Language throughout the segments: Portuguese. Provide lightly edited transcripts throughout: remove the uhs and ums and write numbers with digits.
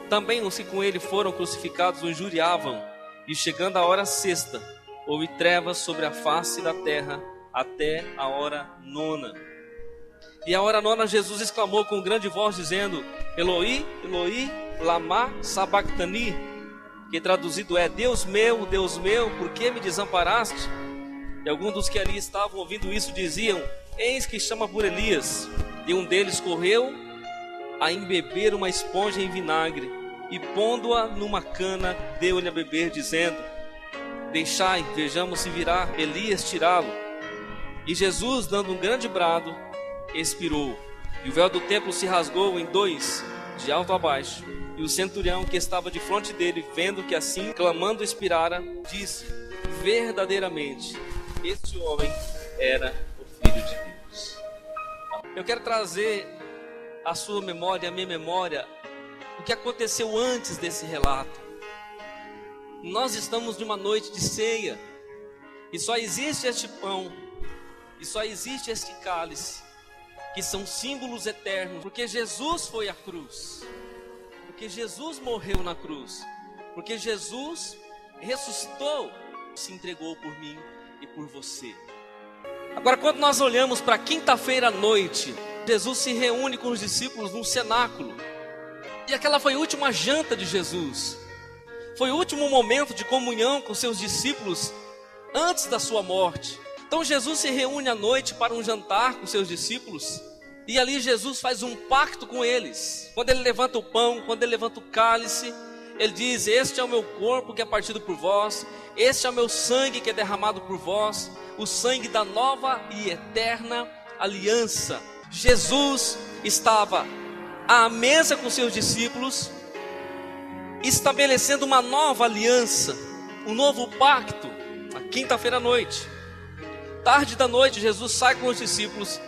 Também os que com ele foram crucificados o injuriavam, e chegando a hora sexta, houve trevas sobre a face da terra até a hora nona. E a hora nona Jesus exclamou com grande voz, dizendo: Eloi, Eloi, lama sabachthani, que traduzido é: Deus meu, por que me desamparaste? E alguns dos que ali estavam ouvindo isso diziam: Eis que chama por Elias. E um deles correu a embeber uma esponja em vinagre, e pondo-a numa cana, deu-lhe a beber, dizendo: Deixai, vejamos se virá Elias tirá-lo. E Jesus, dando um grande brado, expirou. E o véu do templo se rasgou em dois, de alto a baixo. E o centurião que estava de frente dele, vendo que assim, clamando, expirara, disse: Verdadeiramente, este homem era o Filho de Deus. Eu quero trazer à sua memória, à minha memória, o que aconteceu antes desse relato. Nós estamos numa noite de ceia, e só existe este pão, e só existe este cálice, que são símbolos eternos, porque Jesus foi à cruz, porque Jesus morreu na cruz, porque Jesus ressuscitou, se entregou por mim e por você. Agora, quando nós olhamos para quinta-feira à noite, Jesus se reúne com os discípulos num cenáculo, e aquela foi a última janta de Jesus, foi o último momento de comunhão com seus discípulos antes da sua morte. Então Jesus se reúne à noite para um jantar com seus discípulos, e ali Jesus faz um pacto com eles. Quando ele levanta o pão, quando ele levanta o cálice, ele diz: Este é o meu corpo que é partido por vós, este é o meu sangue que é derramado por vós, o sangue da nova e eterna aliança. Jesus estava à mesa com seus discípulos, estabelecendo uma nova aliança, um novo pacto, na quinta-feira à noite. Tarde da noite, Jesus sai com os discípulos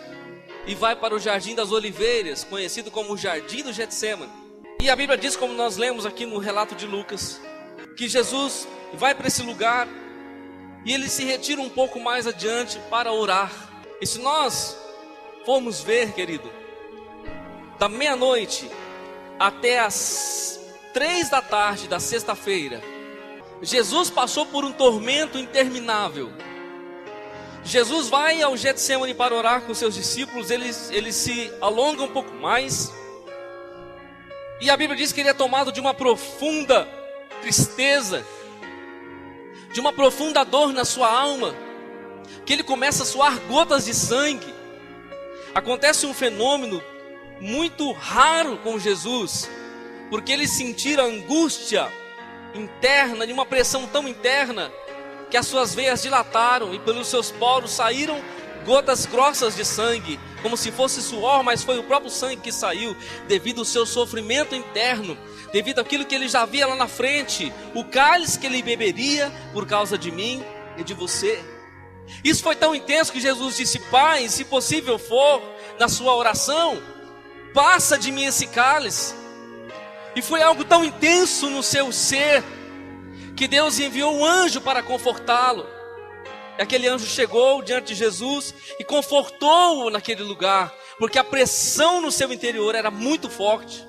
e vai para o Jardim das Oliveiras, conhecido como o Jardim do Getsêmani. E a Bíblia diz, como nós lemos aqui no relato de Lucas, que Jesus vai para esse lugar e ele se retira um pouco mais adiante para orar. E se nós formos ver, querido, da meia-noite até as 3 da tarde da sexta-feira, Jesus passou por um tormento interminável. Jesus vai ao Getsêmani para orar com seus discípulos, ele se alonga um pouco mais, e a Bíblia diz que ele é tomado de uma profunda tristeza, de uma profunda dor na sua alma, que ele começa a suar gotas de sangue. Acontece um fenômeno muito raro com Jesus, porque ele sentia angústia interna, de uma pressão tão interna, que as suas veias dilataram e pelos seus poros saíram gotas grossas de sangue, como se fosse suor, mas foi o próprio sangue que saiu, devido ao seu sofrimento interno, devido àquilo que ele já via lá na frente, o cálice que ele beberia por causa de mim e de você. Isso foi tão intenso que Jesus disse: Pai, se possível for, na sua oração, passa de mim esse cálice. E foi algo tão intenso no seu ser, que Deus enviou um anjo para confortá-lo. E aquele anjo chegou diante de Jesus e confortou-o naquele lugar, porque a pressão no seu interior era muito forte.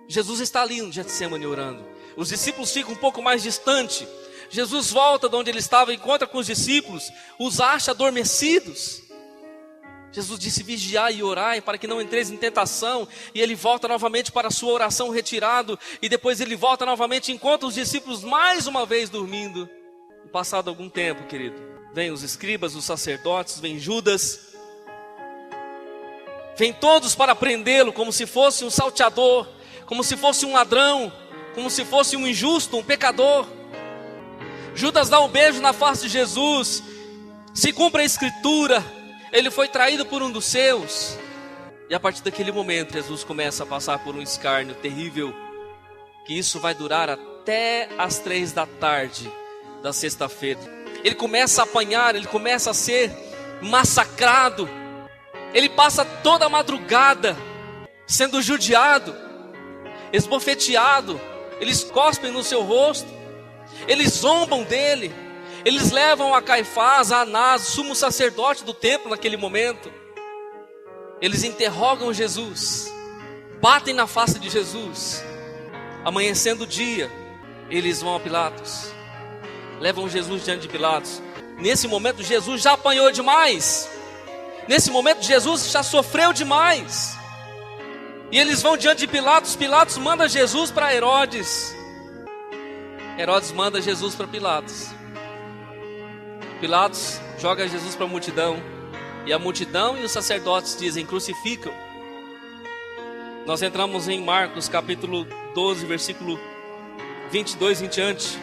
Jesus está ali no Getsêmani orando. Os discípulos ficam um pouco mais distante. Jesus volta de onde ele estava, encontra com os discípulos, os acha adormecidos. Jesus disse: vigiai e orai para que não entreis em tentação. E ele volta novamente para a sua oração retirado. E depois ele volta novamente e encontra os discípulos mais uma vez dormindo. E passado algum tempo, querido, vem os escribas, os sacerdotes, vem Judas, vem todos para prendê-lo, como se fosse um salteador, como se fosse um ladrão, como se fosse um injusto, um pecador. Judas dá um beijo na face de Jesus. Se cumpre a escritura, ele foi traído por um dos seus. E a partir daquele momento, Jesus começa a passar por um escárnio terrível, que isso vai durar até as 3 da tarde da sexta-feira. Ele começa a apanhar, ele começa a ser massacrado. Ele passa toda a madrugada sendo judiado, esbofeteado. Eles cospem no seu rosto, eles zombam dele. Eles levam a Caifás, a Anás, sumo sacerdote do templo naquele momento. Eles interrogam Jesus, batem na face de Jesus. Amanhecendo o dia, eles vão a Pilatos, levam Jesus diante de Pilatos. Nesse momento Jesus já apanhou demais, nesse momento Jesus já sofreu demais, e eles vão diante de Pilatos. Pilatos manda Jesus para Herodes, Herodes manda Jesus para Pilatos. Pilatos joga Jesus para a multidão, e a multidão e os sacerdotes dizem: crucificam. Nós entramos em Marcos capítulo 12, versículo 22 em diante.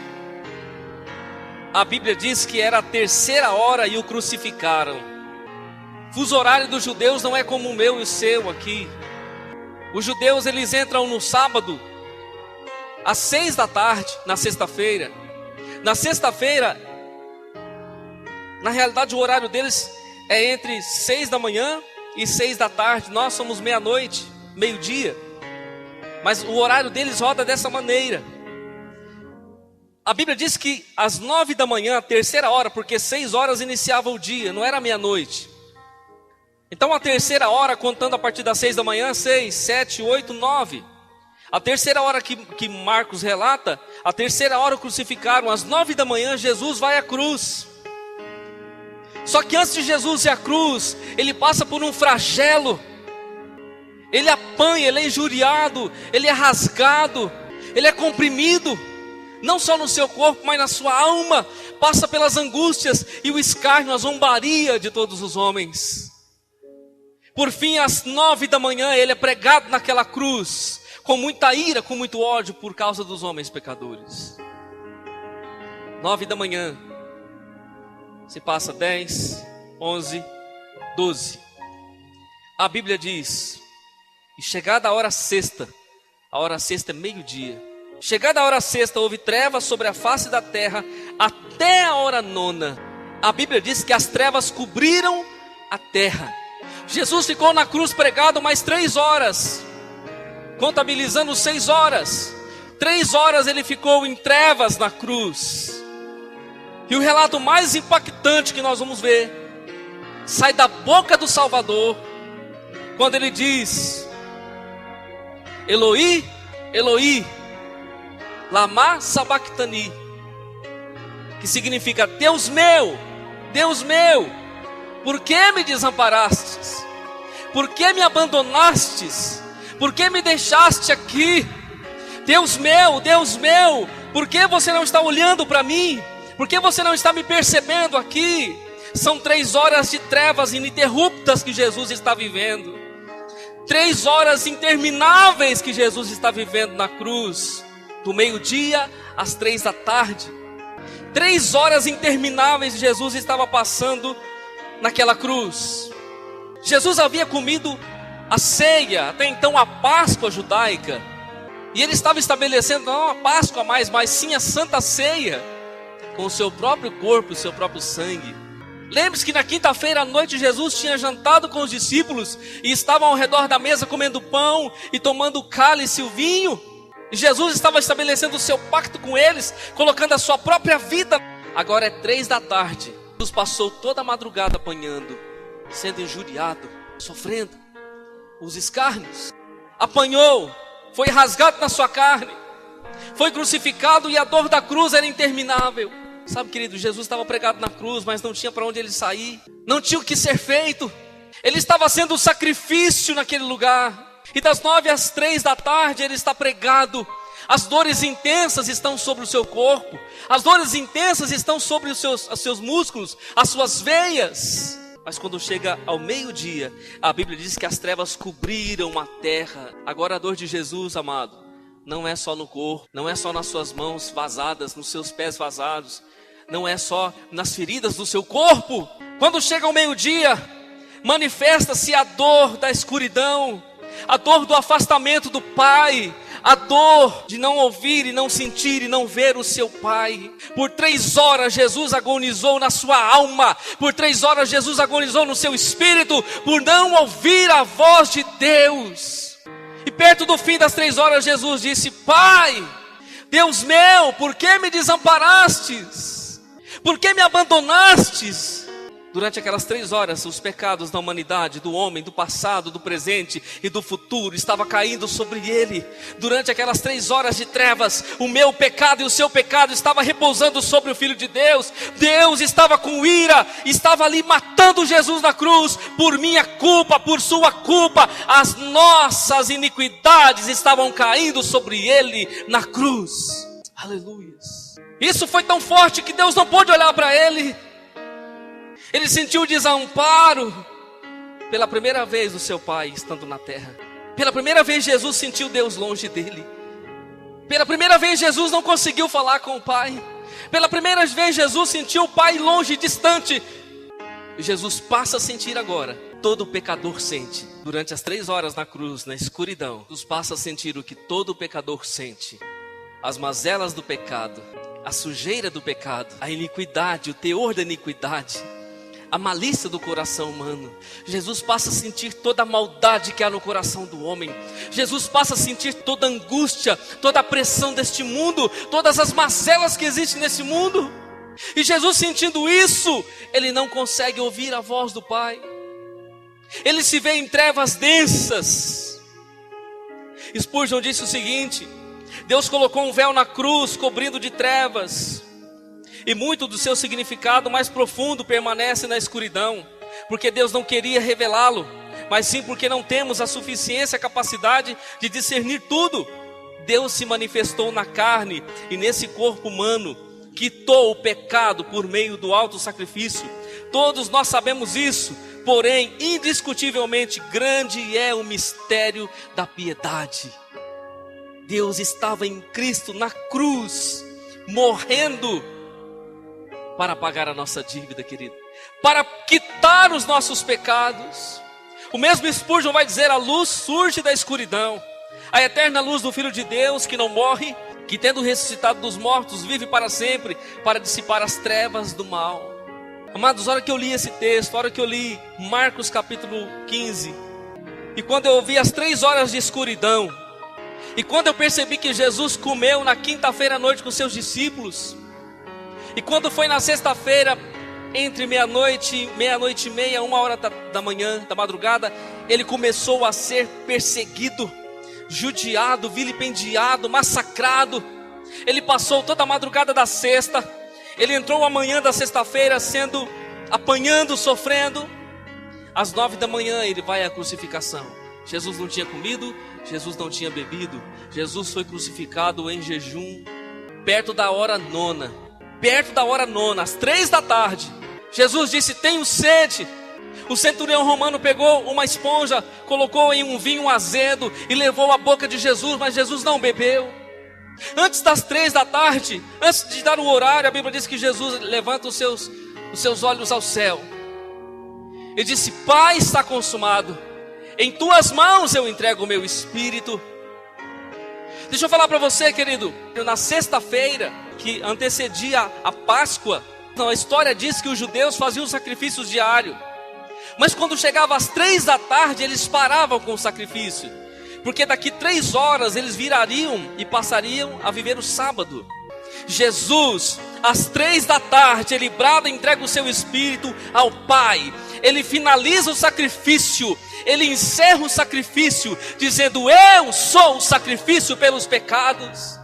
A Bíblia diz que era a 3ª hora e o crucificaram. Fuso horário dos judeus não é como o meu e o seu aqui. Os judeus, eles entram no sábado às 6 da tarde, na sexta-feira. Na sexta-feira, na realidade o horário deles é entre 6 da manhã e 6 da tarde. Nós somos meia-noite, meio-dia, mas o horário deles roda dessa maneira. A Bíblia diz que às 9 da manhã, a 3ª hora, porque 6 horas iniciava o dia, não era meia-noite. Então a 3ª hora, contando a partir das 6 da manhã, 6, 7, 8, 9. A 3ª hora que Marcos relata, a 3ª hora crucificaram. Às 9 da manhã Jesus vai à cruz. Só que antes de Jesus ir à cruz, ele passa por um flagelo. Ele apanha, ele é injuriado, ele é rasgado, ele é comprimido, não só no seu corpo, mas na sua alma. Passa pelas angústias e o escárnio, a zombaria de todos os homens. Por fim, às 9 da manhã, ele é pregado naquela cruz, com muita ira, com muito ódio, por causa dos homens pecadores. 9 da manhã, se passa 10, 11, 12. A Bíblia diz: e chegada a hora sexta é meio-dia, chegada a hora sexta, houve trevas sobre a face da terra, até a hora 9. A Bíblia diz que as trevas cobriram a terra. Jesus ficou na cruz pregado mais 3 horas, contabilizando 6 horas. 3 horas ele ficou em trevas na cruz. E o relato mais impactante que nós vamos ver sai da boca do Salvador, quando ele diz: Eloi, Eloi, lama sabachthani, que significa: Deus meu, por que me desamparastes? Por que me abandonastes? Por que me deixaste aqui? Deus meu, por que você não está olhando para mim? Por que você não está me percebendo aqui? São 3 horas de trevas ininterruptas que Jesus está vivendo. 3 horas intermináveis que Jesus está vivendo na cruz, do meio-dia às 3 da tarde. 3 horas intermináveis Jesus estava passando naquela cruz. Jesus havia comido a ceia, até então a Páscoa judaica, e ele estava estabelecendo não a Páscoa mais, mas sim a Santa Ceia, com o seu próprio corpo e o seu próprio sangue. Lembre-se que na quinta-feira à noite Jesus tinha jantado com os discípulos e estavam ao redor da mesa comendo pão e tomando o cálice e o vinho. E Jesus estava estabelecendo o seu pacto com eles, colocando a sua própria vida. Agora é 3 da tarde. Jesus passou toda a madrugada apanhando, sendo injuriado, sofrendo os escárnios. Apanhou, foi rasgado na sua carne, foi crucificado, e a dor da cruz era interminável. Sabe, querido, Jesus estava pregado na cruz, mas não tinha para onde ele sair, não tinha o que ser feito. Ele estava sendo um sacrifício naquele lugar. E das 9 às 3 da tarde ele está pregado. As dores intensas estão sobre o seu corpo, as dores intensas estão sobre os seus músculos, as suas veias. Mas quando chega ao meio-dia, a Bíblia diz que as trevas cobriram a terra. Agora a dor de Jesus, amado, não é só no corpo, não é só nas suas mãos vazadas, nos seus pés vazados, não é só nas feridas do seu corpo. Quando chega ao meio-dia, manifesta-se a dor da escuridão, a dor do afastamento do Pai, a dor de não ouvir e não sentir e não ver o seu Pai. Por 3 horas Jesus agonizou na sua alma, por 3 horas Jesus agonizou no seu espírito, por não ouvir a voz de Deus. E perto do fim das 3 horas Jesus disse: Pai, Deus meu, por que me desamparastes? Por que me abandonastes? Durante aquelas 3 horas, os pecados da humanidade, do homem, do passado, do presente e do futuro, estavam caindo sobre ele. Durante aquelas 3 horas de trevas, o meu pecado e o seu pecado estava repousando sobre o Filho de Deus. Deus estava com ira, estava ali matando Jesus na cruz, por minha culpa, por sua culpa. As nossas iniquidades estavam caindo sobre ele na cruz. Aleluia. Isso foi tão forte que Deus não pôde olhar para ele. Ele sentiu o desamparo pela primeira vez do seu pai estando na terra. Pela primeira vez Jesus sentiu Deus longe dele. Pela primeira vez Jesus não conseguiu falar com o pai. Pela primeira vez Jesus sentiu o pai longe, distante. E Jesus passa a sentir agora. Todo pecador sente. Durante as 3 horas na cruz, na escuridão, Jesus passa a sentir o que todo pecador sente. As mazelas do pecado, a sujeira do pecado, a iniquidade, o teor da iniquidade, a malícia do coração humano. Jesus passa a sentir toda a maldade que há no coração do homem. Jesus passa a sentir toda a angústia, toda a pressão deste mundo, todas as mazelas que existem nesse mundo. E Jesus sentindo isso, ele não consegue ouvir a voz do Pai. Ele se vê em trevas densas. Spurgeon disse o seguinte: Deus colocou um véu na cruz, cobrindo de trevas. E muito do seu significado mais profundo permanece na escuridão, porque Deus não queria revelá-lo, mas sim porque não temos a suficiência, a capacidade de discernir tudo. Deus se manifestou na carne e nesse corpo humano, quitou o pecado por meio do alto sacrifício. Todos nós sabemos isso, porém, indiscutivelmente, grande é o mistério da piedade. Deus estava em Cristo na cruz, morrendo para pagar a nossa dívida, querido, para quitar os nossos pecados. O mesmo Spurgeon vai dizer: a luz surge da escuridão, a eterna luz do Filho de Deus que não morre, que tendo ressuscitado dos mortos, vive para sempre, para dissipar as trevas do mal. Amados, a hora que eu li esse texto, a hora que eu li Marcos capítulo 15, e quando eu ouvi as 3 horas de escuridão, e quando eu percebi que Jesus comeu na quinta-feira à noite com seus discípulos, e quando foi na sexta-feira, entre meia-noite e meia, 1h da manhã, da madrugada, ele começou a ser perseguido, judiado, vilipendiado, massacrado. Ele passou toda a madrugada da sexta, ele entrou amanhã da sexta-feira apanhando, sofrendo. Às 9 da manhã ele vai à crucificação. Jesus não tinha comido, Jesus não tinha bebido. Jesus foi crucificado em jejum, perto da hora nona, às 3 da tarde. Jesus disse: tenho sede. O centurião romano pegou uma esponja, colocou em um vinho azedo e levou à boca de Jesus, mas Jesus não bebeu. Antes das 3 da tarde, antes de dar o horário, a Bíblia diz que Jesus levanta os seus olhos ao céu e disse: Pai, está consumado, em tuas mãos eu entrego o meu espírito. Deixa eu falar para você, querido, na sexta-feira que antecedia a Páscoa, a história diz que os judeus faziam sacrifícios diários, mas quando chegava às 3 da tarde eles paravam com o sacrifício, porque daqui 3 horas eles virariam e passariam a viver o sábado. Jesus, às 3 da tarde, ele brada e entrega o seu espírito ao Pai. Ele finaliza o sacrifício, ele encerra o sacrifício, dizendo: eu sou o sacrifício pelos pecados.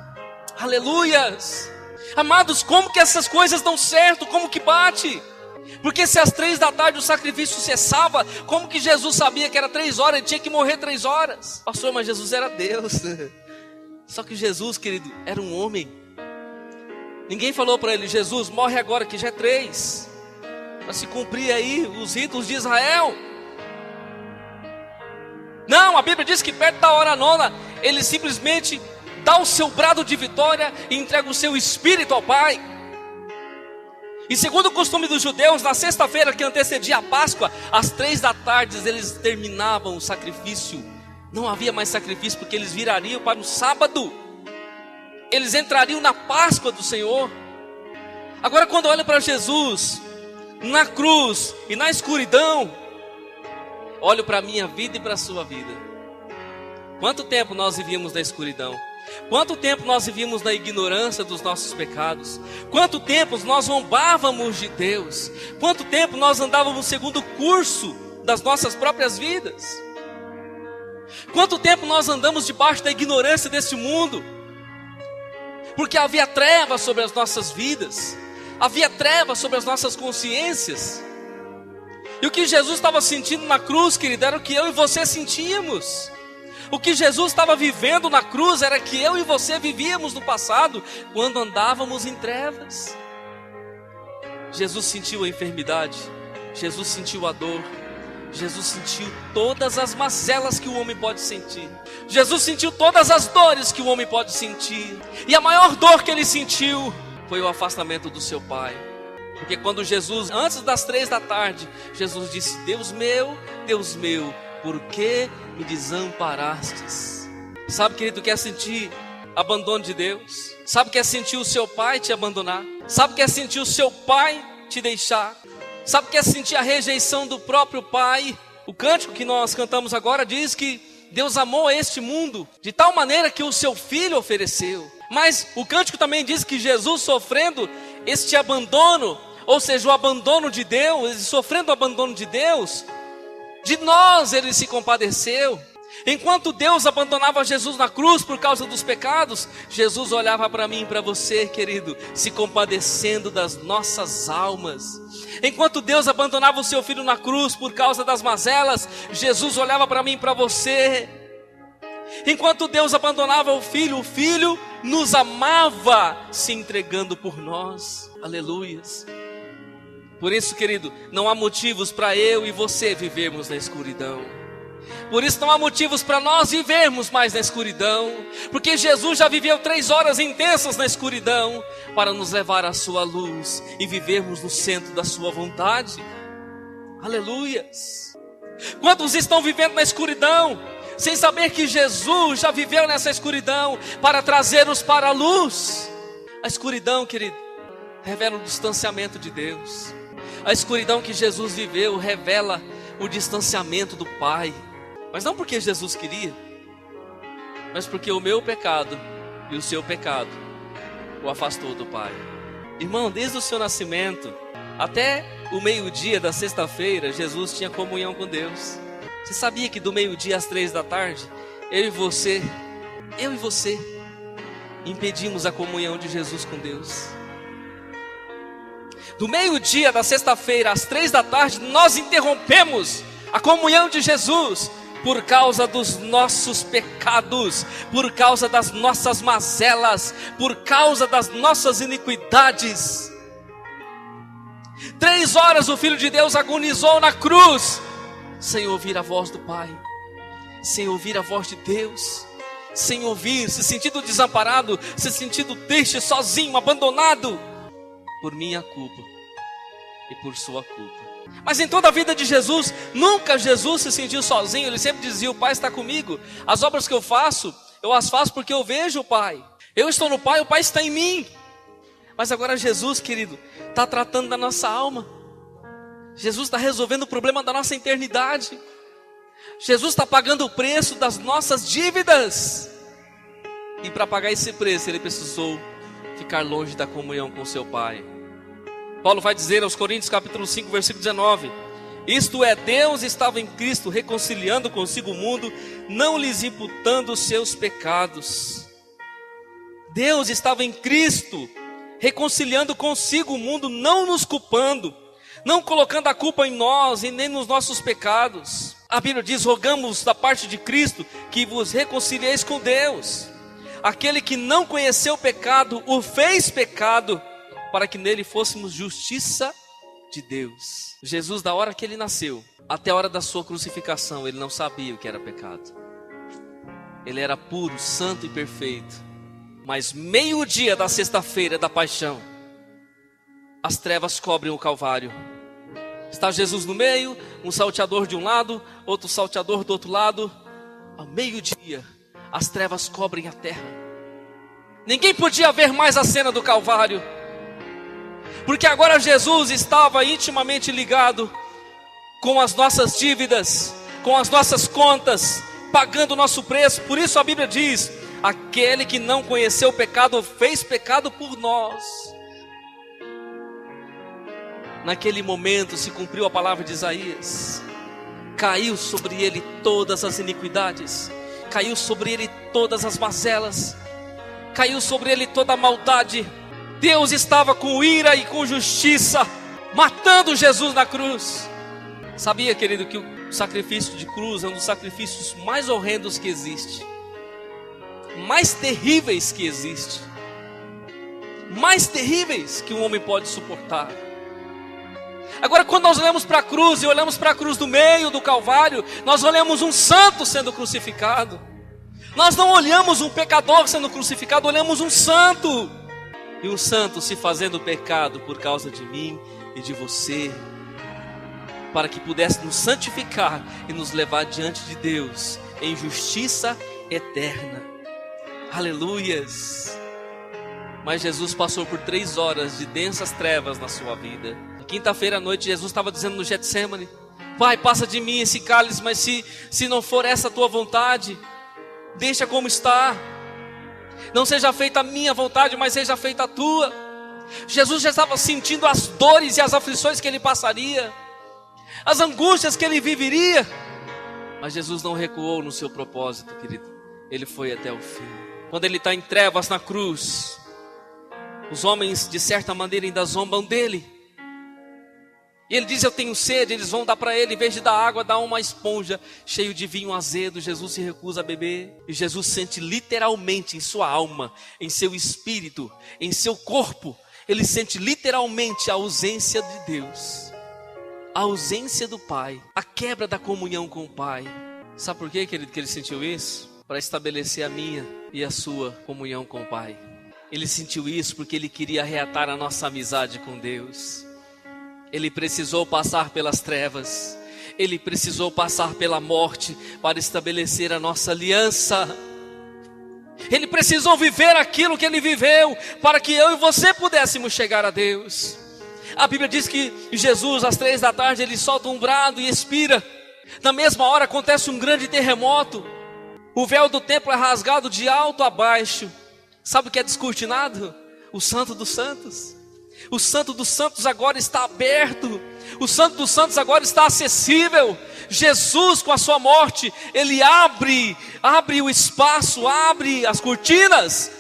Aleluias. Amados, como que essas coisas dão certo? Como que bate? Porque se às 3 da tarde o sacrifício cessava, como que Jesus sabia que era 3 horas? Ele tinha que morrer 3 horas. Pastor, mas Jesus era Deus. Só que Jesus, querido, era um homem. Ninguém falou para ele: Jesus, morre agora que já é 3, para se cumprir aí os ritos de Israel. Não, a Bíblia diz que perto da hora nona, ele simplesmente dá o seu brado de vitória e entrega o seu espírito ao Pai. E segundo o costume dos judeus, na sexta-feira que antecedia a Páscoa, às 3 da tarde eles terminavam o sacrifício. Não havia mais sacrifício, porque eles virariam para o sábado. Eles entrariam na Páscoa do Senhor. Agora, quando olho para Jesus na cruz e na escuridão, olho para a minha vida e para a sua vida. Quanto tempo nós vivíamos na escuridão? Quanto tempo nós vivíamos na ignorância dos nossos pecados? Quanto tempo nós zombávamos de Deus? Quanto tempo nós andávamos segundo o curso das nossas próprias vidas? Quanto tempo nós andamos debaixo da ignorância desse mundo? Porque havia trevas sobre as nossas vidas, havia trevas sobre as nossas consciências. E o que Jesus estava sentindo na cruz, querido, era o que eu e você sentíamos. O que Jesus estava vivendo na cruz era que eu e você vivíamos no passado, quando andávamos em trevas. Jesus sentiu a enfermidade, Jesus sentiu a dor, Jesus sentiu todas as mazelas que o homem pode sentir. Jesus sentiu todas as dores que o homem pode sentir. E a maior dor que ele sentiu foi o afastamento do seu Pai. Porque quando Jesus, antes das 3 da tarde, Jesus disse: Deus meu, por que me desamparastes? Sabe, querido, que é sentir abandono de Deus? Sabe que é sentir o seu pai te abandonar? Sabe que é sentir o seu pai te deixar? Sabe que é sentir a rejeição do próprio pai? O cântico que nós cantamos agora diz que Deus amou este mundo de tal maneira que o seu filho ofereceu. Mas o cântico também diz que Jesus, sofrendo este abandono, ou seja, o abandono de Deus, sofrendo o abandono de Deus, de nós ele se compadeceu. Enquanto Deus abandonava Jesus na cruz por causa dos pecados, Jesus olhava para mim e para você, querido, se compadecendo das nossas almas. Enquanto Deus abandonava o seu filho na cruz por causa das mazelas, Jesus olhava para mim e para você. Enquanto Deus abandonava o filho nos amava, se entregando por nós. Aleluias. Por isso, querido, não há motivos para eu e você vivermos na escuridão. Por isso não há motivos para nós vivermos mais na escuridão. Porque Jesus já viveu 3 horas intensas na escuridão para nos levar à sua luz e vivermos no centro da sua vontade. Aleluias. Quantos estão vivendo na escuridão sem saber que Jesus já viveu nessa escuridão para trazer-nos para a luz? A escuridão, querido, revela o distanciamento de Deus. A escuridão que Jesus viveu revela o distanciamento do Pai. Mas não porque Jesus queria, mas porque o meu pecado e o seu pecado o afastou do Pai. Irmão, desde o seu nascimento até o meio-dia da sexta-feira, Jesus tinha comunhão com Deus. Você sabia que do meio-dia às 3 da tarde, eu e você impedimos a comunhão de Jesus com Deus? Do meio-dia da sexta-feira às 3 da tarde, nós interrompemos a comunhão de Jesus por causa dos nossos pecados, por causa das nossas mazelas, por causa das nossas iniquidades. 3 horas o Filho de Deus agonizou na cruz, sem ouvir a voz do Pai, sem ouvir a voz de Deus, sem ouvir, se sentindo desamparado, se sentindo triste, sozinho, abandonado, por minha culpa e por sua culpa. Mas em toda a vida de Jesus, nunca Jesus se sentiu sozinho. Ele sempre dizia: o Pai está comigo. As obras que eu faço, eu as faço porque eu vejo o Pai. Eu estou no Pai, o Pai está em mim. Mas agora Jesus, querido, está tratando da nossa alma. Jesus está resolvendo o problema da nossa eternidade. Jesus está pagando o preço das nossas dívidas. E para pagar esse preço, Ele precisou ficar longe da comunhão com seu Pai. Paulo vai dizer aos Coríntios capítulo 5, versículo 19: isto é, Deus estava em Cristo reconciliando consigo o mundo, não lhes imputando os seus pecados. Deus estava em Cristo reconciliando consigo o mundo, não nos culpando, não colocando a culpa em nós e nem nos nossos pecados. A Bíblia diz: rogamos da parte de Cristo que vos reconcilieis com Deus. Aquele que não conheceu o pecado, o fez pecado, para que nele fôssemos justiça de Deus. Jesus, da hora que ele nasceu até a hora da sua crucificação, ele não sabia o que era pecado. Ele era puro, santo e perfeito. Mas meio-dia da sexta-feira da paixão, as trevas cobrem o Calvário. Está Jesus no meio, um salteador de um lado, outro salteador do outro lado. Ao meio-dia, as trevas cobrem a terra. Ninguém podia ver mais a cena do Calvário, porque agora Jesus estava intimamente ligado com as nossas dívidas, com as nossas contas, pagando o nosso preço. Por isso a Bíblia diz: aquele que não conheceu o pecado, fez pecado por nós. Naquele momento se cumpriu a palavra de Isaías. Caiu sobre ele todas as iniquidades, caiu sobre ele todas as mazelas, caiu sobre ele toda a maldade. Deus estava com ira e com justiça, matando Jesus na cruz. Sabia, querido, que o sacrifício de cruz é um dos sacrifícios mais horrendos que existe, mais terríveis que existe, mais terríveis que um homem pode suportar. Agora, quando nós olhamos para a cruz e olhamos para a cruz do meio do Calvário, nós olhamos um santo sendo crucificado. Nós não olhamos um pecador sendo crucificado, olhamos um santo. E um santo se fazendo pecado por causa de mim e de você, para que pudesse nos santificar e nos levar diante de Deus em justiça eterna. Aleluias! Mas Jesus passou por 3 horas de densas trevas na sua vida. Quinta-feira à noite, Jesus estava dizendo no Getsemane: Pai, passa de mim esse cálice, mas se não for essa a tua vontade, deixa como está. Não seja feita a minha vontade, mas seja feita a tua. Jesus já estava sentindo as dores e as aflições que ele passaria, as angústias que ele viveria. Mas Jesus não recuou no seu propósito, querido. Ele foi até o fim. Quando ele está em trevas na cruz, os homens de certa maneira ainda zombam dele. E ele diz: eu tenho sede. Eles vão dar para ele, em vez de dar água, dá uma esponja cheio de vinho azedo. Jesus se recusa a beber. E Jesus sente literalmente em sua alma, em seu espírito, em seu corpo, ele sente literalmente a ausência de Deus, a ausência do Pai, a quebra da comunhão com o Pai. Sabe por quê, querido, que ele sentiu isso? Para estabelecer a minha e a sua comunhão com o Pai. Ele sentiu isso porque ele queria reatar a nossa amizade com Deus. Ele precisou passar pelas trevas, ele precisou passar pela morte para estabelecer a nossa aliança. Ele precisou viver aquilo que ele viveu para que eu e você pudéssemos chegar a Deus. A Bíblia diz que Jesus, às 3 da tarde, ele solta um brado e expira. Na mesma hora acontece um grande terremoto. O véu do templo é rasgado de alto a baixo. Sabe o que é descortinado? O Santo dos Santos. O Santo dos Santos agora está aberto. O Santo dos Santos agora está acessível. Jesus, com a sua morte, ele abre o espaço, abre as cortinas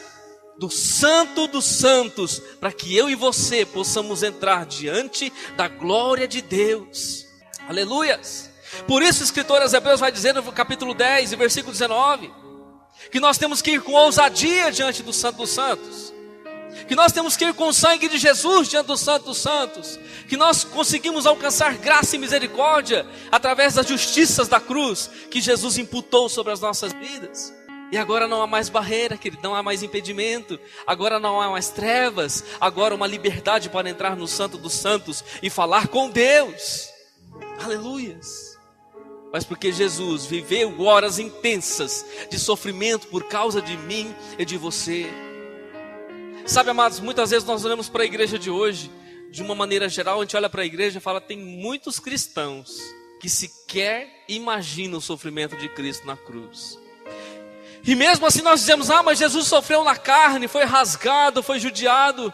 do Santo dos Santos, para que eu e você possamos entrar diante da glória de Deus. Aleluias! Por isso o escritor aos Hebreus vai dizer no capítulo 10, versículo 19, que nós temos que ir com ousadia diante do Santo dos Santos, que nós temos que ir com o sangue de Jesus diante do Santo dos Santos, que nós conseguimos alcançar graça e misericórdia através das justiças da cruz que Jesus imputou sobre as nossas vidas. E agora não há mais barreira, querido, não há mais impedimento, agora não há mais trevas, agora uma liberdade para entrar no Santo dos Santos e falar com Deus. Aleluias! Mas porque Jesus viveu horas intensas de sofrimento por causa de mim e de você. Sabe, amados, muitas vezes nós olhamos para a igreja de hoje, de uma maneira geral, a gente olha para a igreja e fala: tem muitos cristãos que sequer imaginam o sofrimento de Cristo na cruz. E mesmo assim nós dizemos: ah, mas Jesus sofreu na carne, foi rasgado, foi judiado.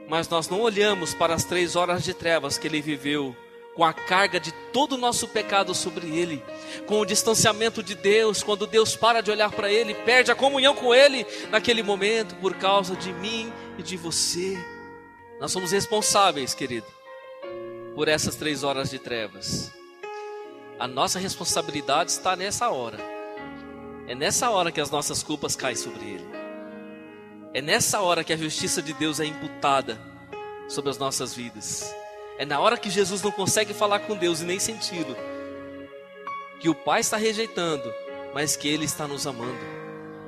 Mas nós não olhamos para as 3 horas de trevas que ele viveu, com a carga de todo o nosso pecado sobre ele, com o distanciamento de Deus, quando Deus para de olhar para ele, perde a comunhão com ele naquele momento, por causa de mim e de você. Nós somos responsáveis, querido, por essas 3 horas de trevas. A nossa responsabilidade está nessa hora. É nessa hora que as nossas culpas caem sobre ele. É nessa hora que a justiça de Deus é imputada sobre as nossas vidas. É na hora que Jesus não consegue falar com Deus e nem senti-lo, que o Pai está rejeitando, mas que Ele está nos amando.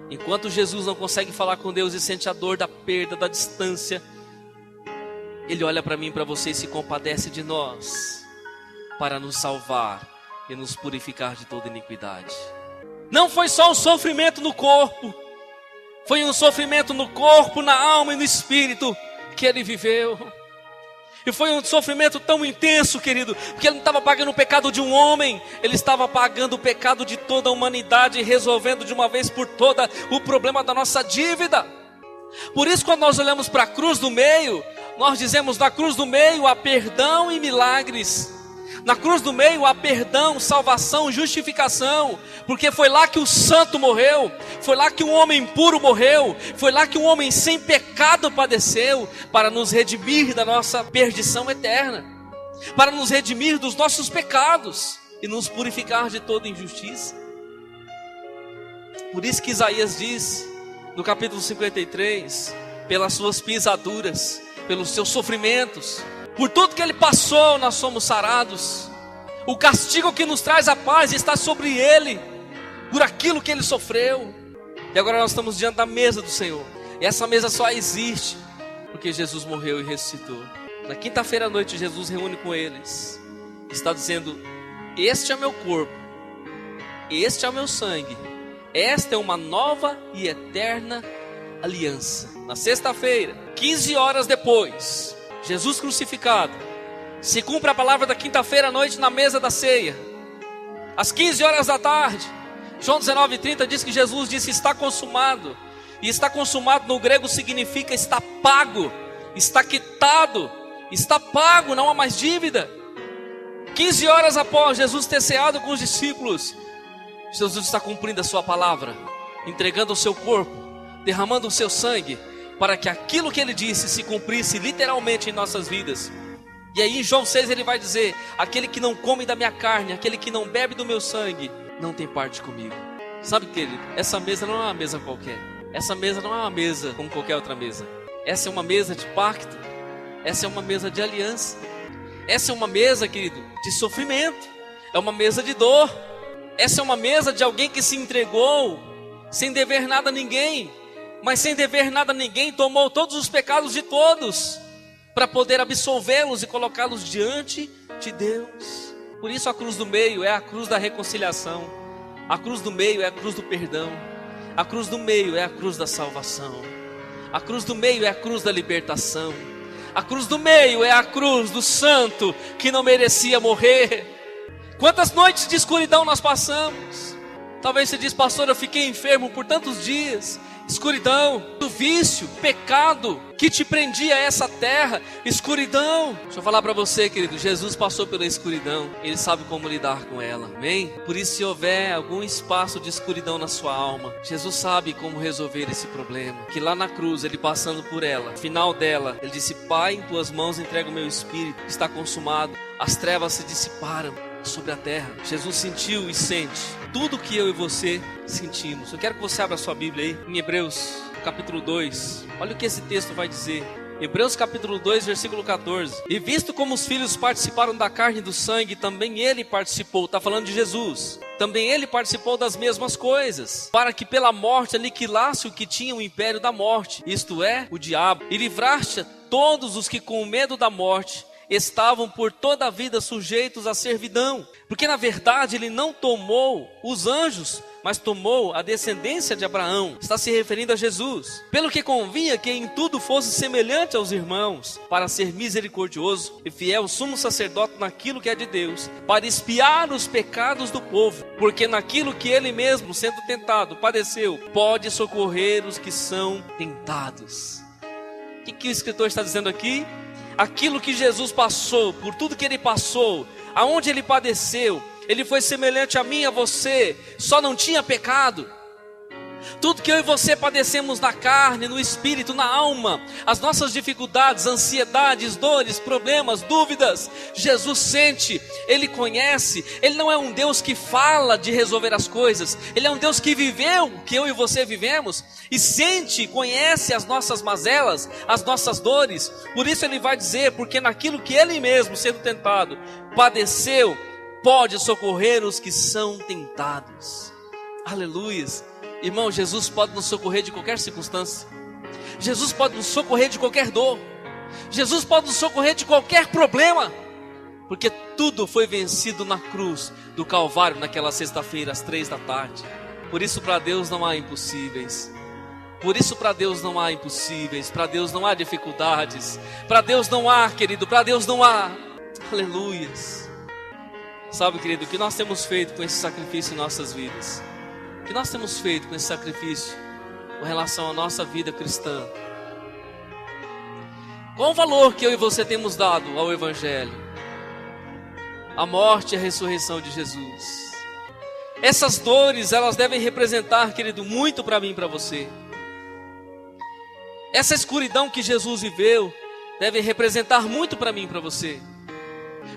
Enquanto Jesus não consegue falar com Deus e sente a dor da perda, da distância, Ele olha para mim e para você e se compadece de nós, para nos salvar e nos purificar de toda iniquidade. Não foi só um sofrimento no corpo, foi um sofrimento no corpo, na alma e no espírito que Ele viveu. E foi um sofrimento tão intenso, querido, porque ele não estava pagando o pecado de um homem, ele estava pagando o pecado de toda a humanidade e resolvendo de uma vez por toda o problema da nossa dívida. Por isso, quando nós olhamos para a cruz do meio, nós dizemos: na cruz do meio há perdão e milagres. Na cruz do meio há perdão, salvação, justificação, porque foi lá que o santo morreu, foi lá que um homem puro morreu, foi lá que um homem sem pecado padeceu, para nos redimir da nossa perdição eterna, para nos redimir dos nossos pecados e nos purificar de toda injustiça. Por isso que Isaías diz, no capítulo 53, pelas suas pisaduras, pelos seus sofrimentos, por tudo que ele passou, nós somos sarados. O castigo que nos traz a paz está sobre ele, por aquilo que ele sofreu. E agora nós estamos diante da mesa do Senhor. E essa mesa só existe porque Jesus morreu e ressuscitou. Na quinta-feira à noite, Jesus reúne com eles. Está dizendo: este é meu corpo, este é o meu sangue. Esta é uma nova e eterna aliança. Na sexta-feira, 15 horas depois, Jesus crucificado, se cumpre a palavra da quinta-feira à noite na mesa da ceia. Às 15 horas da tarde, João 19:30 diz que Jesus disse: está consumado. E está consumado no grego significa está pago, está quitado, está pago, não há mais dívida. 15 horas após Jesus ter ceado com os discípulos, Jesus está cumprindo a sua palavra, entregando o seu corpo, derramando o seu sangue, para que aquilo que ele disse se cumprisse literalmente em nossas vidas. E aí em João 6 ele vai dizer: aquele que não come da minha carne, aquele que não bebe do meu sangue, não tem parte comigo. Sabe, querido, essa mesa não é uma mesa qualquer. Essa mesa não é uma mesa como qualquer outra mesa. Essa é uma mesa de pacto. Essa é uma mesa de aliança. Essa é uma mesa, querido, de sofrimento. É uma mesa de dor. Essa é uma mesa de alguém que se entregou sem dever nada a ninguém, mas sem dever nada a ninguém tomou todos os pecados de todos, para poder absolvê-los e colocá-los diante de Deus. Por isso a cruz do meio é a cruz da reconciliação. A cruz do meio é a cruz do perdão. A cruz do meio é a cruz da salvação. A cruz do meio é a cruz da libertação. A cruz do meio é a cruz do santo que não merecia morrer. Quantas noites de escuridão nós passamos? Talvez você diz: pastor, eu fiquei enfermo por tantos dias. Escuridão do vício, pecado que te prendia a essa terra, escuridão. Deixa eu falar para você, querido, Jesus passou pela escuridão, Ele sabe como lidar com ela, amém? Por isso, se houver algum espaço de escuridão na sua alma, Jesus sabe como resolver esse problema. Que lá na cruz, Ele passando por ela, no final dela, Ele disse: Pai, em tuas mãos entrego o meu espírito, está consumado. As trevas se dissiparam sobre a terra. Jesus sentiu e sente tudo que eu e você sentimos. Eu quero que você abra a sua Bíblia aí em Hebreus capítulo 2. Olha o que esse texto vai dizer. Hebreus capítulo 2, versículo 14. E visto como os filhos participaram da carne e do sangue, também ele participou. Está falando de Jesus. Também ele participou das mesmas coisas, para que pela morte aniquilasse o que tinha o império da morte, isto é, o diabo, e livraste todos os que com o medo da morte estavam por toda a vida sujeitos à servidão. Porque na verdade ele não tomou os anjos, mas tomou a descendência de Abraão. Está se referindo a Jesus. Pelo que convinha que em tudo fosse semelhante aos irmãos, para ser misericordioso e fiel sumo sacerdote naquilo que é de Deus, para expiar os pecados do povo. Porque naquilo que ele mesmo, sendo tentado, padeceu, pode socorrer os que são tentados. O que o escritor está dizendo aqui? Aquilo que Jesus passou, por tudo que ele passou, aonde ele padeceu, ele foi semelhante a mim e a você, só não tinha pecado. Tudo que eu e você padecemos na carne, no espírito, na alma, as nossas dificuldades, ansiedades, dores, problemas, dúvidas, Jesus sente, Ele conhece. Ele não é um Deus que fala de resolver as coisas, Ele é um Deus que viveu o que eu e você vivemos, e sente, conhece as nossas mazelas, as nossas dores. Por isso Ele vai dizer, porque naquilo que Ele mesmo, sendo tentado, padeceu, pode socorrer os que são tentados. Aleluias. Irmão, Jesus pode nos socorrer de qualquer circunstância. Jesus pode nos socorrer de qualquer dor. Jesus pode nos socorrer de qualquer problema, porque tudo foi vencido na cruz do Calvário naquela sexta-feira às 3 da tarde. Por isso para Deus não há impossíveis. Por isso para Deus não há impossíveis, para Deus não há dificuldades, para Deus não há, querido, para Deus não há. Aleluias. Sabe, querido, o que nós temos feito com esse sacrifício em nossas vidas? O que nós temos feito com esse sacrifício com relação à nossa vida cristã? Qual o valor que eu e você temos dado ao Evangelho? A morte e a ressurreição de Jesus. Essas dores, elas devem representar, querido, muito para mim e para você. Essa escuridão que Jesus viveu deve representar muito para mim e para você.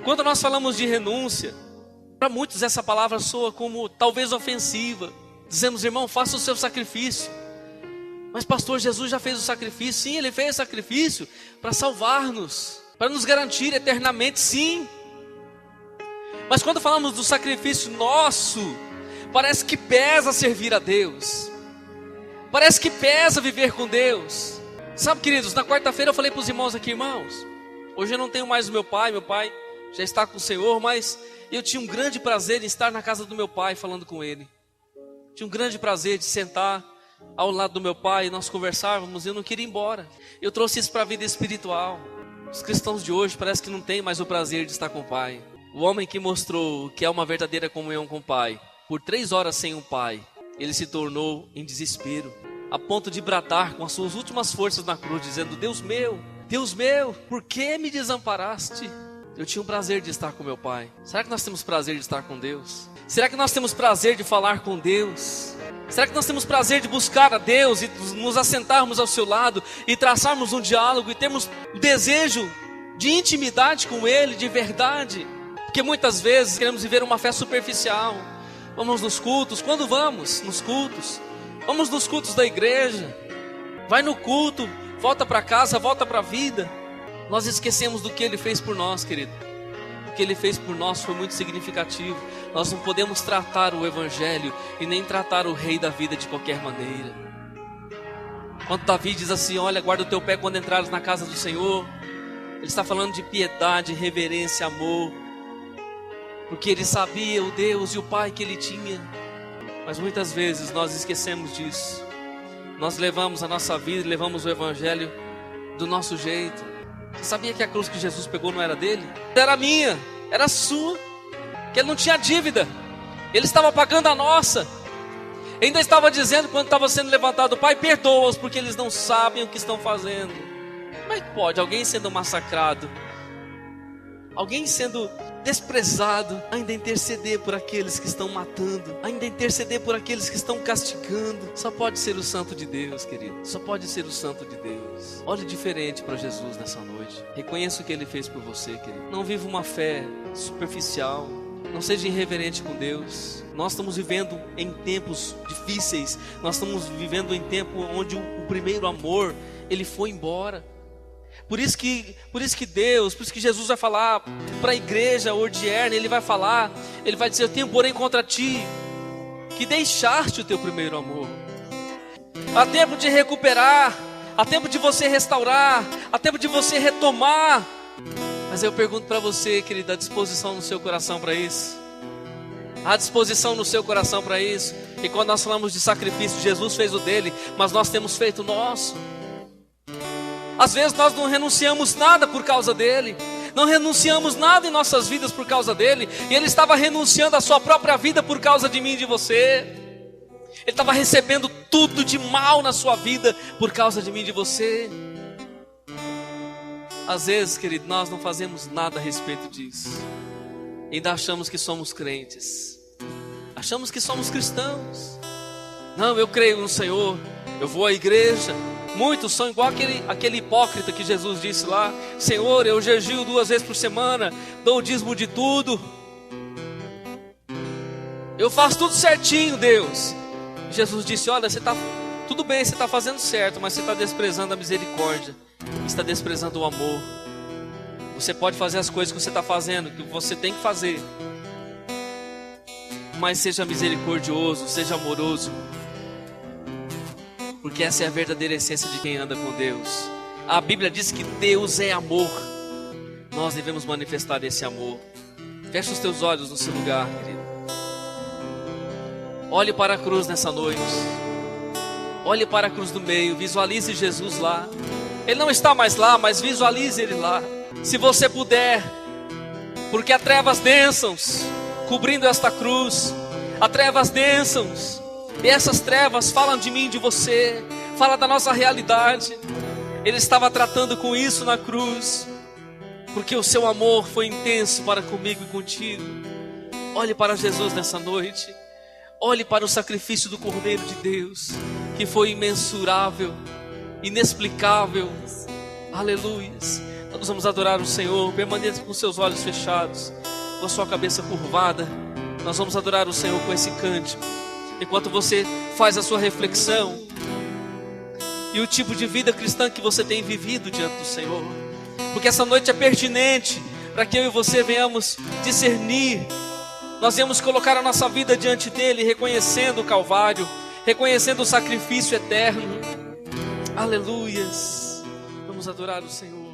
Quando nós falamos de renúncia, para muitos essa palavra soa como talvez ofensiva. Dizemos, irmão, faça o seu sacrifício. Mas pastor, Jesus já fez o sacrifício. Sim, Ele fez o sacrifício para salvar-nos, para nos garantir eternamente, sim. Mas quando falamos do sacrifício nosso, parece que pesa servir a Deus. Parece que pesa viver com Deus. Sabe, queridos, na quarta-feira eu falei para os irmãos aqui, irmãos, hoje eu não tenho mais o meu pai já está com o Senhor, mas eu tinha um grande prazer em estar na casa do meu pai falando com ele. Tinha um grande prazer de sentar ao lado do meu pai e nós conversávamos e eu não queria ir embora. Eu trouxe isso para a vida espiritual. Os cristãos de hoje parece que não têm mais o prazer de estar com o pai. O homem que mostrou o que é uma verdadeira comunhão com o pai, por 3 horas sem um pai, ele se tornou em desespero, a ponto de bradar com as suas últimas forças na cruz, dizendo, Deus meu, por que me desamparaste? Eu tinha o prazer de estar com meu pai. Será que nós temos prazer de estar com Deus? Será que nós temos prazer de falar com Deus? Será que nós temos prazer de buscar a Deus e nos assentarmos ao seu lado e traçarmos um diálogo e termos o desejo de intimidade com Ele, de verdade? Porque muitas vezes queremos viver uma fé superficial. Vamos nos cultos. Quando vamos nos cultos? Vamos nos cultos da igreja. Vai no culto, volta para casa, volta para a vida. Nós esquecemos do que Ele fez por nós, querido. O que Ele fez por nós foi muito significativo. Nós não podemos tratar o Evangelho e nem tratar o Rei da vida de qualquer maneira. Quando Davi diz assim, olha, guarda o teu pé quando entrares na casa do Senhor, ele está falando de piedade, reverência, amor, porque ele sabia o Deus e o Pai que ele tinha. Mas muitas vezes nós esquecemos disso. Nós levamos a nossa vida, levamos o Evangelho do nosso jeito. Você sabia que a cruz que Jesus pegou não era dele? Era minha, era sua. Que ele não tinha dívida, ele estava pagando a nossa. Ainda estava dizendo quando estava sendo levantado, Pai, perdoa-os porque eles não sabem o que estão fazendo. Como é que pode alguém sendo massacrado, alguém sendo desprezado, ainda interceder por aqueles que estão matando, ainda interceder por aqueles que estão castigando? Só pode ser o santo de Deus, querido. Só pode ser o santo de Deus. Olhe diferente para Jesus nessa noite. Reconheça o que Ele fez por você, querido. Não viva uma fé superficial. Não seja irreverente com Deus. Nós estamos vivendo em tempos difíceis. Nós estamos vivendo em tempo onde o primeiro amor, ele foi embora. Por isso que Jesus vai falar para a igreja ordierna, Ele vai falar, Ele vai dizer, eu tenho porém contra ti, que deixaste o teu primeiro amor. Há tempo de recuperar, há tempo de você restaurar, há tempo de você retomar. Mas eu pergunto para você, querida, há disposição no seu coração para isso? Há disposição no seu coração para isso? E quando nós falamos de sacrifício, Jesus fez o dele, mas nós temos feito o nosso. Às vezes nós não renunciamos nada por causa dele, não renunciamos nada em nossas vidas por causa dele, e ele estava renunciando a sua própria vida por causa de mim e de você. Ele estava recebendo tudo de mal na sua vida por causa de mim e de você. Às vezes, querido, nós não fazemos nada a respeito disso. Ainda achamos que somos crentes, achamos que somos cristãos. Não, eu creio no Senhor, eu vou à igreja. Muitos são igual aquele hipócrita que Jesus disse lá, Senhor, eu jejuo 2 vezes por semana, dou o dízimo de tudo, eu faço tudo certinho, Deus. Jesus disse, olha, tudo bem, você está fazendo certo, mas você está desprezando a misericórdia, está desprezando o amor. Você pode fazer as coisas que você está fazendo, que você tem que fazer, mas seja misericordioso, seja amoroso, porque essa é a verdadeira essência de quem anda com Deus. A Bíblia diz que Deus é amor. Nós devemos manifestar esse amor. Feche os teus olhos no seu lugar, querido. Olhe para a cruz nessa noite. Olhe para a cruz do meio, visualize Jesus lá. Ele não está mais lá, mas visualize Ele lá. Se você puder, porque há trevas densas cobrindo esta cruz, há trevas densas, e essas trevas falam de mim e de você, falam da nossa realidade. Ele estava tratando com isso na cruz, porque o seu amor foi intenso para comigo e contigo. Olhe para Jesus nessa noite, olhe para o sacrifício do Cordeiro de Deus, que foi imensurável, inexplicável. Aleluias. Nós vamos adorar o Senhor. Permaneça com seus olhos fechados, com a sua cabeça curvada. Nós vamos adorar o Senhor com esse cântico, enquanto você faz a sua reflexão e o tipo de vida cristã que você tem vivido diante do Senhor, porque essa noite é pertinente para que eu e você venhamos discernir. Nós viemos colocar a nossa vida diante dele, reconhecendo o Calvário, reconhecendo o sacrifício eterno. Aleluias. Vamos adorar o Senhor.